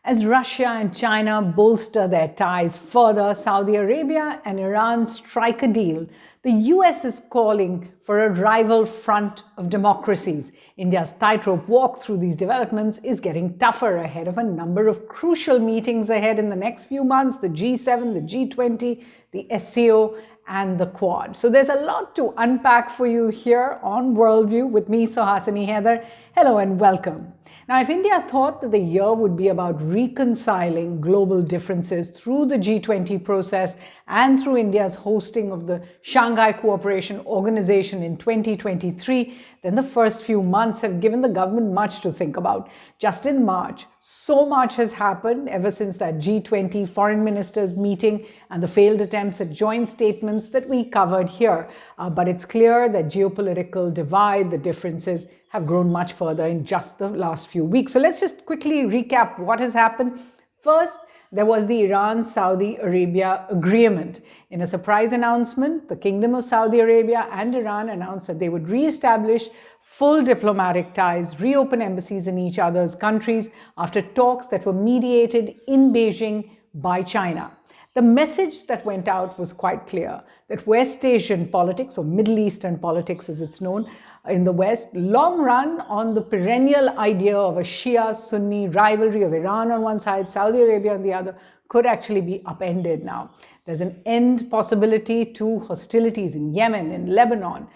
As Russia and China bolster their ties further, Saudi Arabia and Iran strike a deal. The US is calling for a rival front of democracies. India's tightrope walk through these developments is getting tougher ahead of a number of crucial meetings ahead in the next few months: the G7, the G20, the SCO, and the Quad. So there's a lot to unpack for you here on Worldview with me, Suhasini, Haidar. Hello and welcome. Now, if India thought that the year would be about reconciling global differences through the G20 process and through India's hosting of the Shanghai Cooperation Organization in 2023, then the first few months have given the government much to think about. Just in March, so much has happened ever since that G20 foreign ministers meeting and the failed attempts at joint statements that we covered here. But it's clear that geopolitical divide, the differences have grown much further in just the last few weeks. So let's just quickly recap what has happened. First, there was the Iran-Saudi Arabia agreement. In a surprise announcement, the Kingdom of Saudi Arabia and Iran announced that they would re-establish full diplomatic ties, reopen embassies in each other's countries after talks that were mediated in Beijing by China. The message that went out was quite clear, that West Asian politics, or Middle Eastern politics as it's known in the West, long run on the perennial idea of a Shia-Sunni rivalry of Iran on one side, Saudi Arabia on the other, could actually be upended now. There's an end possibility to hostilities in Yemen, in Lebanon,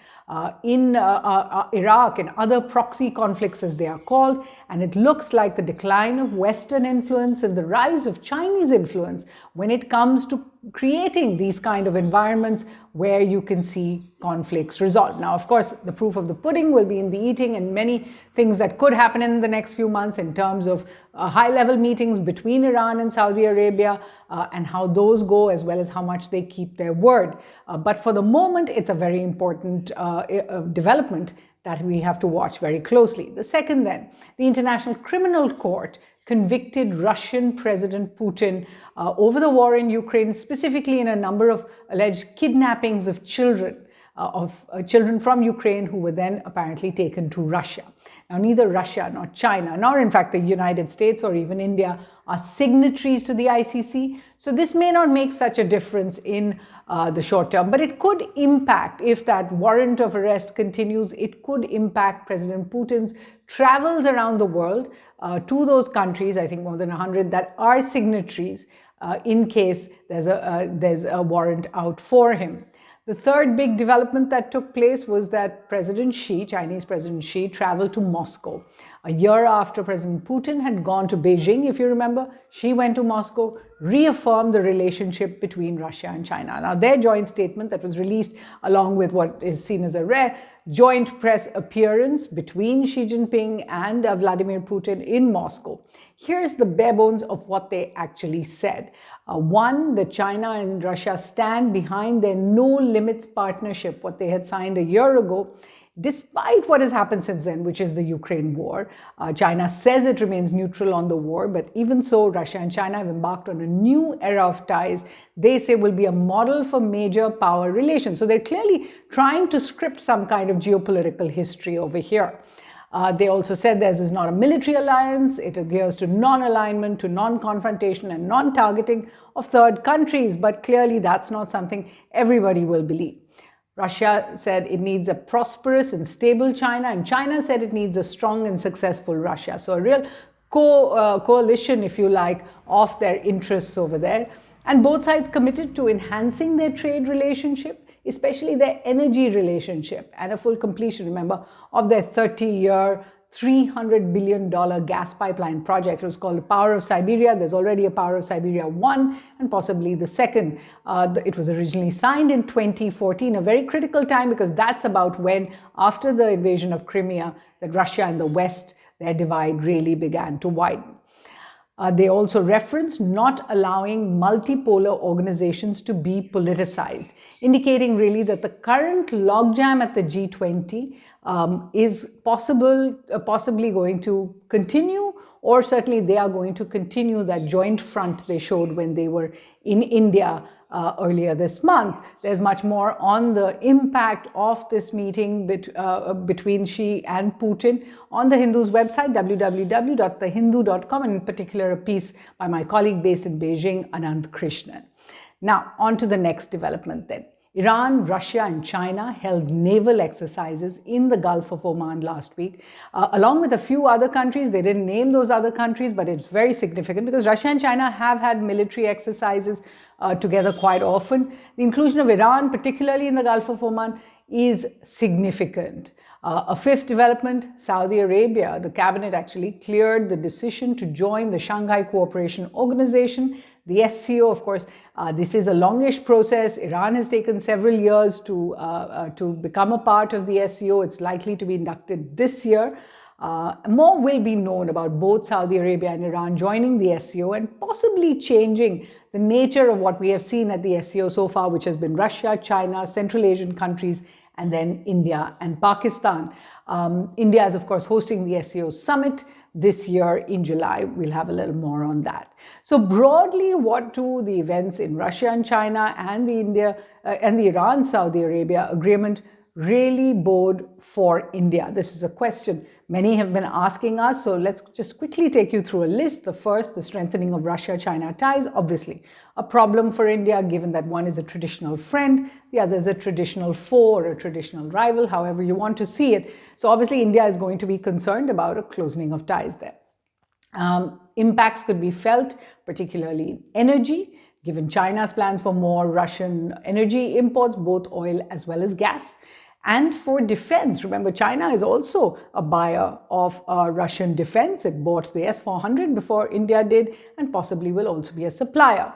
in Iraq and other proxy conflicts as they are called, and it looks like the decline of Western influence and the rise of Chinese influence when it comes to creating these kind of environments where you can see conflicts resolved. Now, of course, the proof of the pudding will be in the eating, and many things that could happen in the next few months in terms of high-level meetings between Iran and Saudi Arabia and how those go, as well as how much they keep their word. But for the moment, it's a very important development that we have to watch very closely. The second then, the International Criminal Court convicted Russian President Putin over the war in Ukraine, specifically in a number of alleged kidnappings of children from Ukraine who were then apparently taken to Russia. Now, neither Russia nor China, nor in fact the United States or even India are signatories to the ICC. So this may not make such a difference in the short term, but it could impact, if that warrant of arrest continues, it could impact President Putin's travels around the world to those countries, I think more than 100, that are signatories in case there's a warrant out for him. The third big development that took place was that President Xi, Chinese President Xi, traveled to Moscow. A year after President Putin had gone to Beijing, if you remember, Xi went to Moscow, reaffirmed the relationship between Russia and China. Now, their joint statement that was released along with what is seen as a rare joint press appearance between Xi Jinping and Vladimir Putin in Moscow. Here's the bare bones of what they actually said. One, that China and Russia stand behind their no-limits partnership, what they had signed a year ago, despite what has happened since then, which is the Ukraine war. China says it remains neutral on the war, but even so, Russia and China have embarked on a new era of ties they say will be a model for major power relations. So they're clearly trying to script some kind of geopolitical history over here. They also said theirs is not a military alliance. It adheres to non-alignment, to non-confrontation and non-targeting of third countries. But clearly that's not something everybody will believe. Russia said it needs a prosperous and stable China, and China said it needs a strong and successful Russia. So a real coalition, if you like, of their interests over there. And both sides committed to enhancing their trade relationship, especially their energy relationship, and a full completion, remember, of their 30-year, $300 billion gas pipeline project. It was called the Power of Siberia. There's already a Power of Siberia 1 and possibly the second. It was originally signed in 2014, a very critical time because that's about when, after the invasion of Crimea, that Russia and the West, their divide really began to widen. They also referenced not allowing multipolar organizations to be politicized, indicating really that the current logjam at the G20 is possibly going to continue, or certainly they are going to continue that joint front they showed when they were in India earlier this month. There's much more on the impact of this meeting between Xi and Putin on the Hindu's website, www.thehindu.com, and in particular a piece by my colleague based in Beijing, Anand Krishnan. Now, on to the next development then. Iran, Russia and China held naval exercises in the Gulf of Oman last week, along with a few other countries. They didn't name those other countries, but it's very significant because Russia and China have had military exercises together quite often. The inclusion of Iran, particularly in the Gulf of Oman, is significant. A fifth development, Saudi Arabia. The cabinet actually cleared the decision to join the Shanghai Cooperation Organization, the SCO. Of course, this is a longish process. Iran has taken several years to become a part of the SCO. It's likely to be inducted this year. More will be known about both Saudi Arabia and Iran joining the SCO and possibly changing the nature of what we have seen at the SCO so far, which has been Russia, China, Central Asian countries, and then India and Pakistan. India is, of course, hosting the SCO summit this year in July. We'll have a little more on that. So broadly, what do the events in Russia and China and the Iran-Saudi Arabia agreement really bode for India? This is a question many have been asking us. So let's just quickly take you through a list. The first, the strengthening of Russia-China ties. Obviously, a problem for India, given that one is a traditional friend, the other is a traditional foe or a traditional rival, however you want to see it. So obviously, India is going to be concerned about a closing of ties there. Impacts could be felt, particularly in energy, given China's plans for more Russian energy imports, both oil as well as gas. And for defense, remember, China is also a buyer of Russian defense. It bought the S-400 before India did, and possibly will also be a supplier.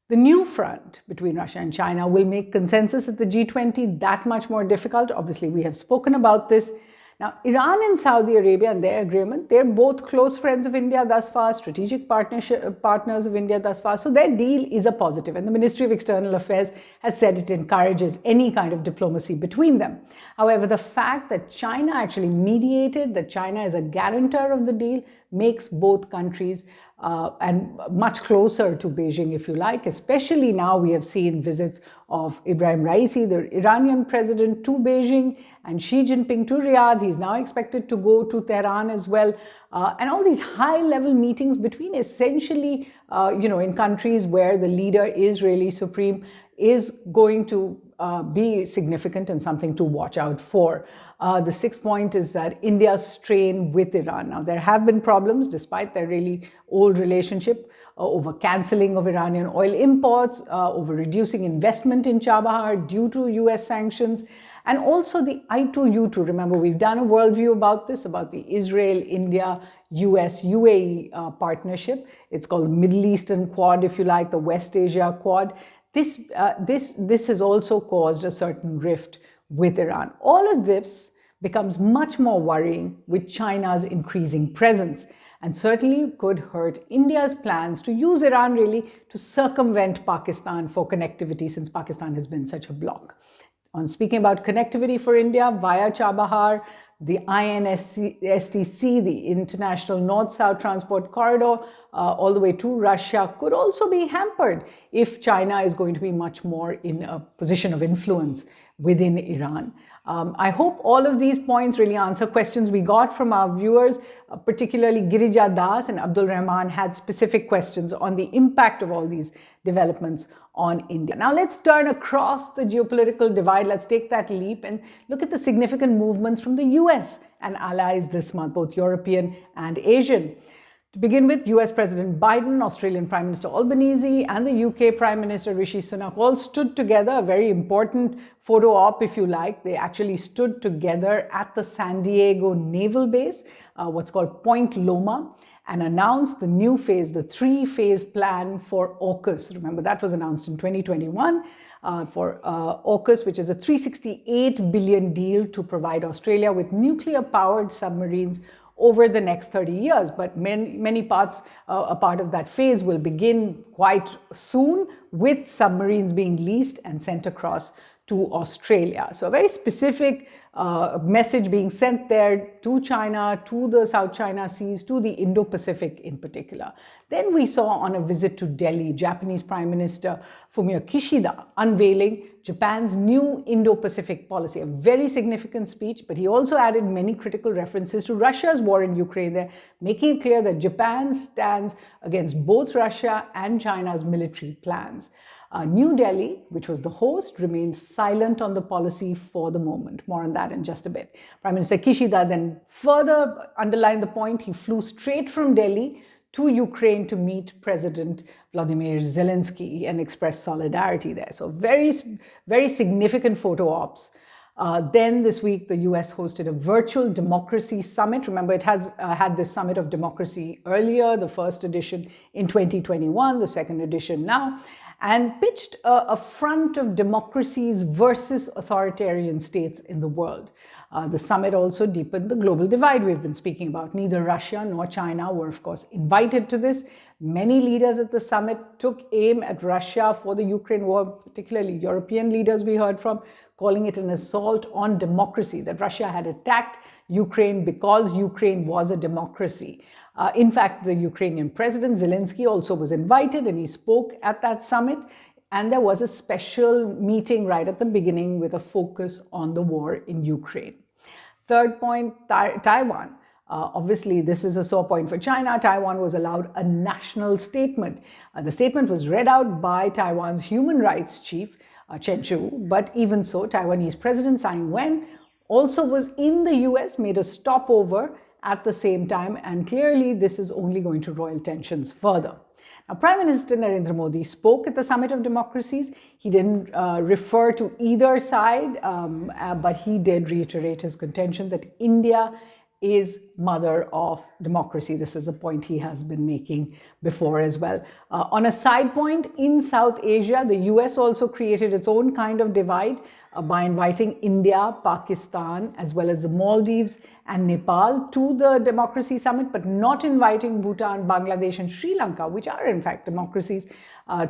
The new front between Russia and China will make consensus at the G20 that much more difficult. Obviously, we have spoken about this. Now, Iran and Saudi Arabia and their agreement, they're both close friends of India thus far, strategic partners of India thus far. So their deal is a positive. And the Ministry of External Affairs has said it encourages any kind of diplomacy between them. However, the fact that China actually mediated, that China is a guarantor of the deal, makes both countries and much closer to Beijing, if you like. Especially now we have seen visits of Ibrahim Raisi, the Iranian president, to Beijing, and Xi Jinping to Riyadh. He's now expected to go to Tehran as well. And all these high-level meetings between essentially, in countries where the leader is really supreme is going to be significant and something to watch out for. The sixth point is that India's strain with Iran. Now, there have been problems despite their really old relationship over cancelling of Iranian oil imports, over reducing investment in Chabahar due to US sanctions, and also the I2U2. Remember, we've done a worldview about this, about the Israel, India, US, UAE partnership. It's called the Middle Eastern Quad, if you like, the West Asia Quad. This has also caused a certain rift with Iran. All of this becomes much more worrying with China's increasing presence, and certainly could hurt India's plans to use Iran really to circumvent Pakistan for connectivity, since Pakistan has been such a bloc. On speaking about connectivity for India via Chabahar, the INSTC, the International North-South Transport Corridor, all the way to Russia, could also be hampered if China is going to be much more in a position of influence within Iran. I hope all of these points really answer questions we got from our viewers, particularly Girija Das and Abdul Rahman had specific questions on the impact of all these developments on India. Now let's turn across the geopolitical divide. Let's take that leap and look at the significant movements from the US and allies this month, both European and Asian. To begin with, US President Biden, Australian Prime Minister Albanese, and the UK Prime Minister Rishi Sunak all stood together, a very important photo op, if you like. They actually stood together at the San Diego Naval Base, what's called Point Loma, and announced the new phase, the three-phase plan for AUKUS. Remember, that was announced in 2021 for AUKUS, which is a $368 billion deal to provide Australia with nuclear-powered submarines over the next 30 years. But many parts, a part of that phase will begin quite soon, with submarines being leased and sent across to Australia. So a very specific message being sent there to China, to the South China Seas, to the Indo-Pacific in particular. Then we saw on a visit to Delhi, Japanese Prime Minister Fumio Kishida unveiling Japan's new Indo-Pacific policy, a very significant speech, but he also added many critical references to Russia's war in Ukraine there, making it clear that Japan stands against both Russia and China's military plans. New Delhi, which was the host, remained silent on the policy for the moment. More on that in just a bit. Prime Minister Kishida then further underlined the point. He flew straight from Delhi to Ukraine to meet President Vladimir Zelensky and express solidarity there. So very, very significant photo ops. Then this week, the US hosted a virtual democracy summit. Remember, it has had this summit of democracy earlier, the first edition in 2021, the second edition now, and pitched a front of democracies versus authoritarian states in the world. The summit also deepened the global divide we've been speaking about. Neither Russia nor China were, of course, invited to this. Many leaders at the summit took aim at Russia for the Ukraine war, particularly European leaders we heard from, calling it an assault on democracy, that Russia had attacked Ukraine because Ukraine was a democracy. In fact, the Ukrainian President Zelensky also was invited and he spoke at that summit. And there was a special meeting right at the beginning with a focus on the war in Ukraine. Third point, Taiwan. Obviously, this is a sore point for China. Taiwan was allowed a national statement. The statement was read out by Taiwan's human rights chief, Chen Chu. But even so, Taiwanese President Tsai Ing-wen also was in the US, made a stopover at the same time, and clearly this is only going to roil tensions further. Now, Prime Minister Narendra Modi spoke at the Summit of Democracies. He didn't refer to either side, but he did reiterate his contention that India is mother of democracy. This is a point he has been making before as well. On a side point, in South Asia, the US also created its own kind of divide by inviting India, Pakistan, as well as the Maldives and Nepal to the Democracy Summit, but not inviting Bhutan, Bangladesh, and Sri Lanka, which are in fact democracies,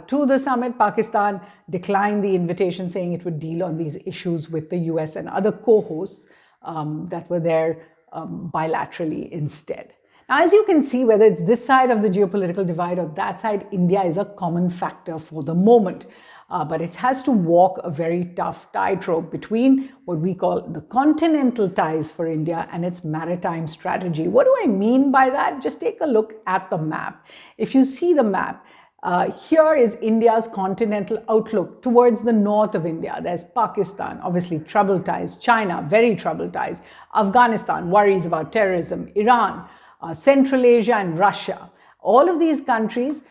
to the summit. Pakistan declined the invitation, saying it would deal on these issues with the US and other co-hosts that were there bilaterally instead. Now, as you can see, whether it's this side of the geopolitical divide or that side, India is a common factor for the moment. But it has to walk a very tough tightrope between what we call the continental ties for India and its maritime strategy. What do I mean by that? Just take a look at the map. If you see the map, here is India's continental outlook towards the north of India. There's Pakistan, obviously troubled ties, China, very troubled ties, Afghanistan, worries about terrorism, Iran, Central Asia and Russia. All of these countries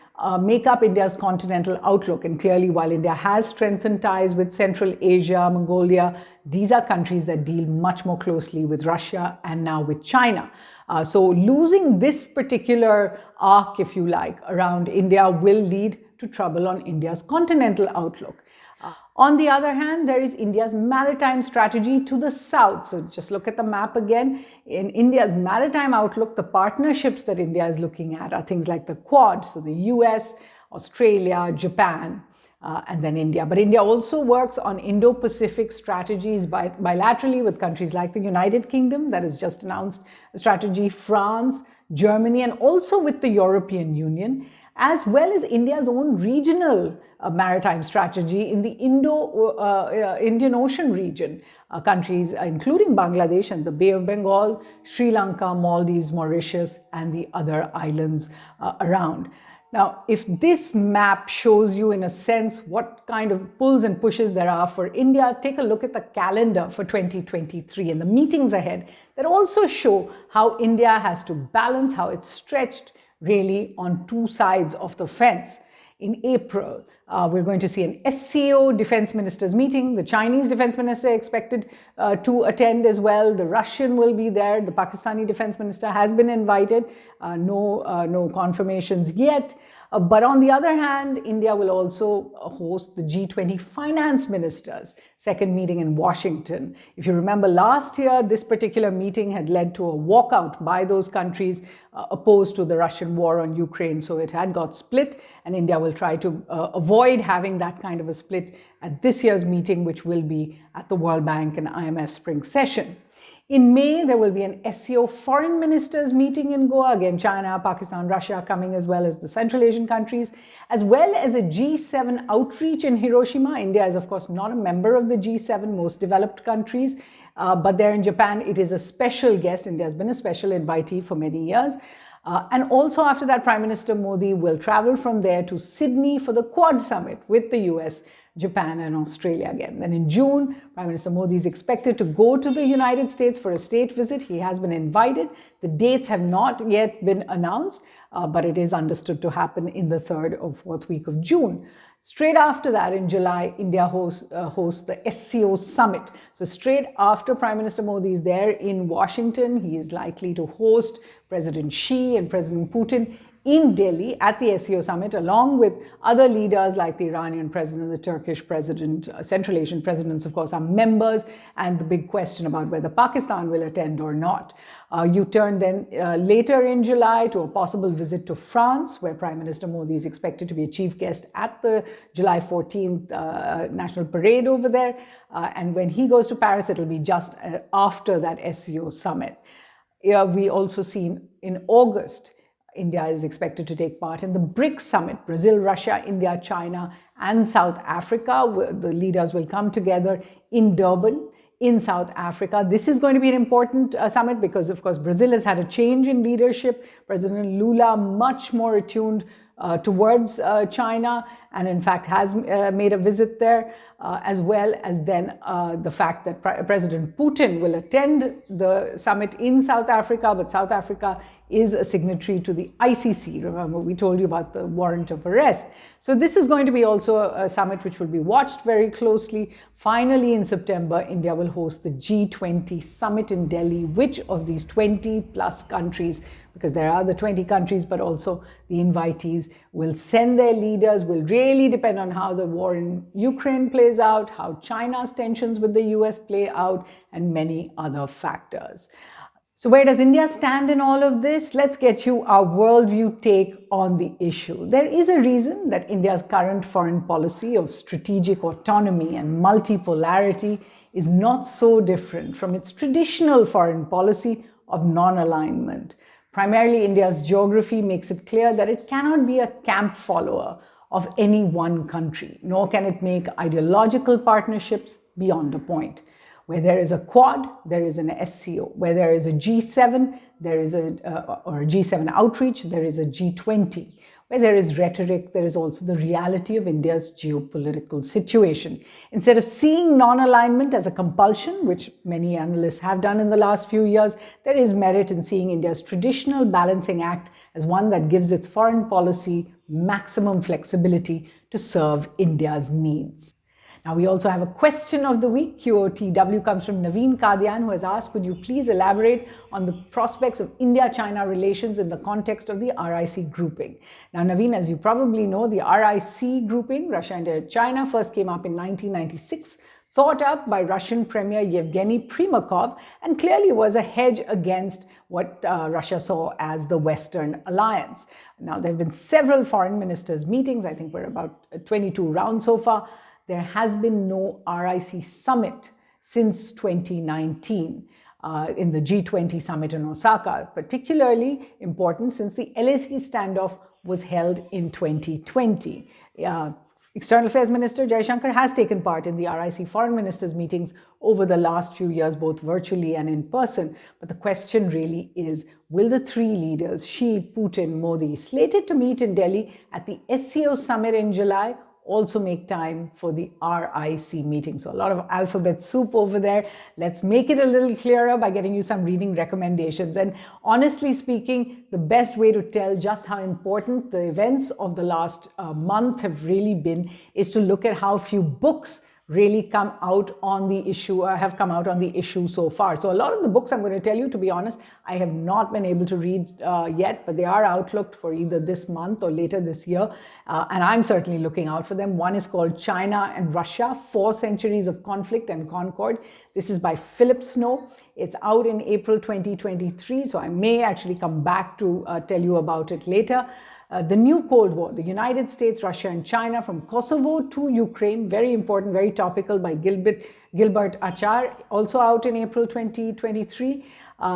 make up India's continental outlook. And clearly, while India has strengthened ties with Central Asia, Mongolia, these are countries that deal much more closely with Russia and now with China. So losing this particular arc, if you like, around India will lead to trouble on India's continental outlook. On the other hand, there is India's maritime strategy to the south. So just look at the map again. In India's maritime outlook, the partnerships that India is looking at are things like the Quad, so the US, Australia, Japan, and then India. But India also works on Indo-Pacific strategies bilaterally with countries like the United Kingdom, that has just announced a strategy, France, Germany, and also with the European Union, as well as India's own regional maritime strategy in the Indian Ocean region. Countries including Bangladesh and the Bay of Bengal, Sri Lanka, Maldives, Mauritius, and the other islands around. Now, if this map shows you in a sense what kind of pulls and pushes there are for India, take a look at the calendar for 2023 and the meetings ahead that also show how India has to balance, how it's stretched really on two sides of the fence. In April, we're going to see an SCO defense ministers meeting. The Chinese defense minister expected to attend as well. The Russian will be there. The Pakistani defense minister has been invited. No confirmations yet. But on the other hand, India will also host the G20 finance ministers' second meeting in Washington. If you remember last year, this particular meeting had led to a walkout by those countries opposed to the Russian war on Ukraine. So it had got split, and India will try to avoid having that kind of a split at this year's meeting, which will be at the World Bank and IMF spring session. In May, there will be an SCO foreign ministers meeting in Goa. Again, China, Pakistan, Russia coming, as well as the Central Asian countries, as well as a G7 outreach in Hiroshima. India is, of course, not a member of the G7, most developed countries, but there in Japan, it is a special guest. India has been a special invitee for many years. And also after that, Prime Minister Modi will travel from there to Sydney for the Quad Summit with the US, Japan and Australia again. Then in June, Prime Minister Modi is expected to go to the United States for a state visit. He has been invited. The dates have not yet been announced, but it is understood to happen in the 3rd or 4th week of June. Straight after that, in July, India hosts the SCO summit. So straight after Prime Minister Modi is there in Washington, he is likely to host President Xi and President Putin in Delhi at the SCO summit, along with other leaders like the Iranian president, the Turkish president, Central Asian presidents, of course, are members, and the big question about whether Pakistan will attend or not. You turn then later in July to a possible visit to France, where Prime Minister Modi is expected to be a chief guest at the July 14th National Parade over there. And when he goes to Paris, it'll be just after that SCO summit. We also see in August, India is expected to take part in the BRICS summit, Brazil, Russia, India, China, and South Africa. The leaders will come together in Durban, in South Africa. This is going to be an important summit because, of course, Brazil has had a change in leadership. President Lula much more attuned towards China, and in fact has made a visit there, as well as then the fact that President Putin will attend the summit in South Africa, but South Africa is a signatory to the ICC. Remember, we told you about the warrant of arrest. So this is going to be also a summit which will be watched very closely. Finally, in September, India will host the G20 summit in Delhi. Which of these 20 plus countries, because there are the 20 countries, but also the invitees, will send their leaders, will really depend on how the war in Ukraine plays out, how China's tensions with the US play out, and many other factors. So where does India stand in all of this? Let's get you our worldview take on the issue. There is a reason that India's current foreign policy of strategic autonomy and multipolarity is not so different from its traditional foreign policy of non-alignment. Primarily, India's geography makes it clear that it cannot be a camp follower of any one country, nor can it make ideological partnerships beyond a point. Where there is a Quad, there is an SCO. Where there is a G7, there is a G7 outreach, there is a G20. Where there is rhetoric, there is also the reality of India's geopolitical situation. Instead of seeing non-alignment as a compulsion, which many analysts have done in the last few years, there is merit in seeing India's traditional balancing act as one that gives its foreign policy maximum flexibility to serve India's needs. Now, we also have a question of the week. QOTW comes from Naveen Kadian, who has asked, could you please elaborate on the prospects of India-China relations in the context of the RIC grouping? Now, Naveen, as you probably know, the RIC grouping, Russia, India, China, first came up in 1996, thought up by Russian Premier Yevgeny Primakov, and clearly was a hedge against what Russia saw as the Western alliance. Now, there have been several foreign ministers' meetings. I think we're about 22 rounds so far. There has been no RIC summit since 2019 in the G20 summit in Osaka, particularly important since the LAC standoff was held in 2020. External Affairs Minister Jaishankar has taken part in the RIC foreign ministers' meetings over the last few years, both virtually and in person. But the question really is, will the three leaders, Xi, Putin, Modi, slated to meet in Delhi at the SCO summit in July, also make time for the RIC meeting? So a lot of alphabet soup over there. Let's make it a little clearer by getting you some reading recommendations. And honestly speaking, the best way to tell just how important the events of the last month have really been is to look at how few books really come out on the issue, have come out on the issue so far. So a lot of the books I'm going to tell you, to be honest, I have not been able to read yet, but they are outlooked for either this month or later this year. And I'm certainly looking out for them. One is called China and Russia, 4 Centuries of Conflict and Concord. This is by Philip Snow. It's out in April 2023, so I may actually come back to tell you about it later. The New Cold War, the United States, Russia, and China from Kosovo to Ukraine, very important, very topical, by Gilbert Achar, also out in April 2023.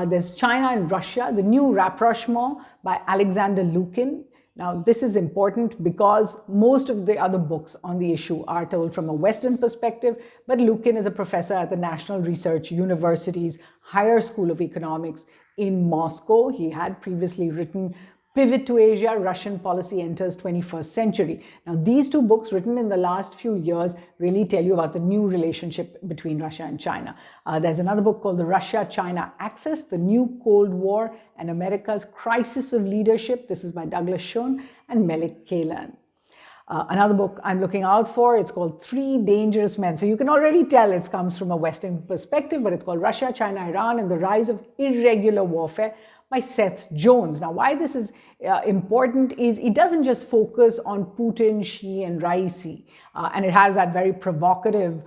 There's China and Russia, the New Rapprochement by Alexander Lukin. Now, this is important because most of the other books on the issue are told from a Western perspective, but Lukin is a professor at the National Research University's Higher School of Economics in Moscow. He had previously written Pivot to Asia, Russian Policy Enters 21st Century. Now, these 2 books written in the last few years really tell you about the new relationship between Russia and China. There's another book called The Russia-China Axis, The New Cold War and America's Crisis of Leadership. This is by Douglas Schoen and Melik Kaylan. Another book I'm looking out for, it's called 3 Dangerous Men. So you can already tell it comes from a Western perspective, but it's called Russia, China, Iran, and the Rise of Irregular Warfare by Seth Jones. Now, why this is important is it doesn't just focus on Putin, Xi, and Raisi, and it has that very provocative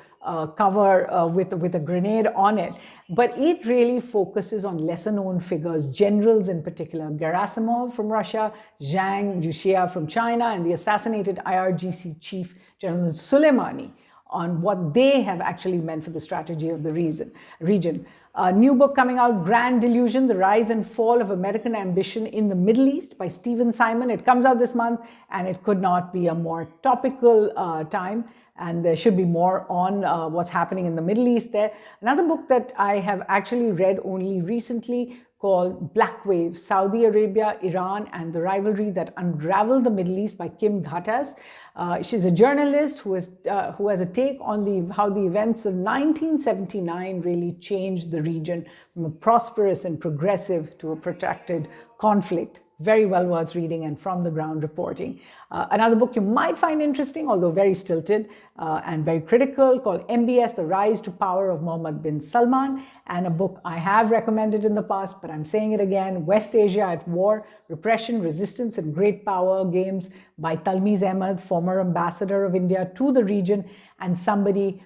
cover with a grenade on it, but it really focuses on lesser-known figures, generals in particular, Gerasimov from Russia, Zhang Yuxia from China, and the assassinated IRGC chief, General Soleimani, on what they have actually meant for the strategy of the region. A new book coming out, Grand Delusion, The Rise and Fall of American Ambition in the Middle East by Stephen Simon. It comes out this month, and it could not be a more topical time. And there should be more on what's happening in the Middle East there. Another book that I have actually read only recently called Black Wave, Saudi Arabia, Iran, and the Rivalry That Unraveled the Middle East by Kim Ghattas. She's a journalist who has a take on how the events of 1979 really changed the region from a prosperous and progressive to a protracted conflict. Very well worth reading and from the ground reporting. Another book you might find interesting, although very stilted and very critical, called MBS, The Rise to Power of Mohammed bin Salman, and a book I have recommended in the past, but I'm saying it again, West Asia at War, Repression, Resistance, and Great Power Games by Talmiz Ahmed, former ambassador of India to the region, and somebody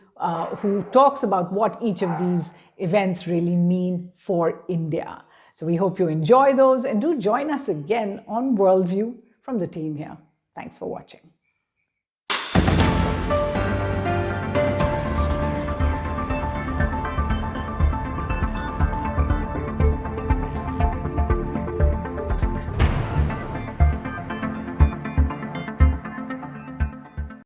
who talks about what each of these events really mean for India. So we hope you enjoy those, and do join us again on Worldview from the team here. Thanks for watching.